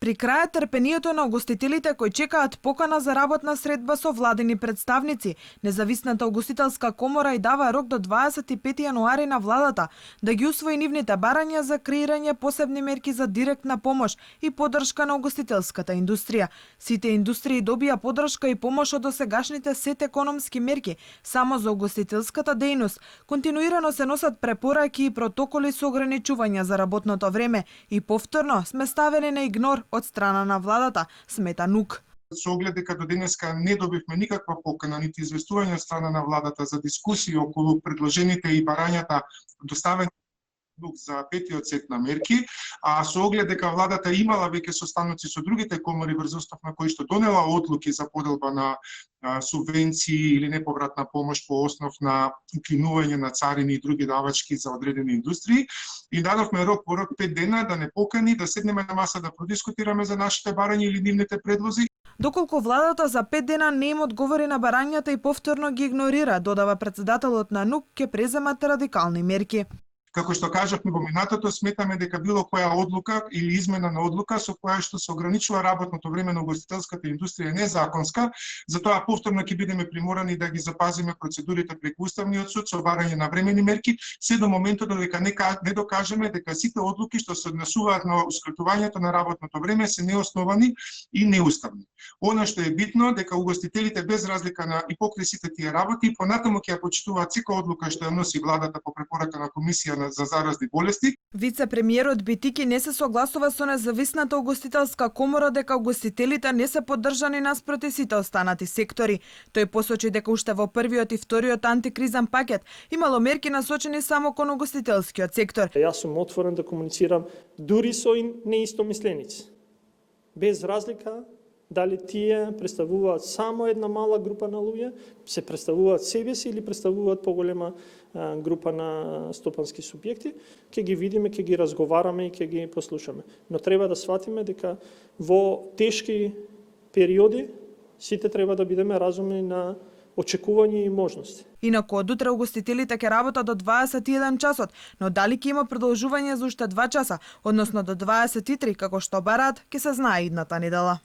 При крајот трпението на угостителите кои чекаат покана за работна средба со владини представници, Независната угостителска комора и дава рок до 25 јануари на владата да ги усвои нивните барања за креирање посебни мерки за директна помош и поддршка на угостителската индустрија. Сите индустрии добија поддршка и помош од досегашните сет економски мерки само за угостителската дејност. Континуирано се носат препораки и протоколи со ограничувања за работното време и повторно сме ставени на игнор од страна на владата, смета НУК. Со оглед дека до денеска не добивме никаква покана нити известување од страна на владата за дискусии околу предложените и барањата доставени за петиот сет на мерки, а со оглед дека владата имала веќе состаноци со другите комори врз основ на кои што донела одлуки за поделба на субвенции или неповратна помош по основ на укинување на царини и други давачки за одредени индустрии, и дадовме рок 5 дена да не покани, да седнеме на маса да продискутираме за нашите барања или нивните предлози. Доколку владата за 5 дена не им одговори на барањата и повторно ги игнорира, додава претседателот на НУК, ќе преземат радикални мерки. Како што кажавме во минатото, сметаме дека било која одлука или измена на одлука со која што се ограничува работното време на угостителската индустрија е незаконска, затоа повторно ќе бидеме приморани да ги запазиме процедурите преку Уставниот суд со барање на времени мерки, се до моментот додека не докажеме дека сите одлуки што се однесуваат на ускратувањето на работното време се неосновани и неуставни. Она што е битно дека угостителите без разлика на и покрај сите тие работи понатаму ќе ја почитуваат сека одлука што ја носи владата по препорака на комисија за заразни болести. Вице-премиерот Битики не се согласува со Независната угостителска комора дека угостителите не се поддржани наспроти сите останати сектори. Тој посочи дека уште во првиот и вториот антикризен пакет имало мерки насочени само кон угостителскиот сектор. Јас сум отворен да комуницирам дури со неистомисленици. Без разлика дали тие представуваат само една мала група на луѓе, се представуваат себе си или представуваат поголема група на стопански субјекти, ќе ги видиме, ќе ги разговараме и ќе ги послушаме. Но треба да сватиме дека во тешки периоди сите треба да бидеме разумни на очекувања и можности. Инаку од утре угостителите ќе работат до 21 часот, но дали ќе има продолжување за уште 2 часа, односно до 23 како што бараат, ќе се знае идната недела.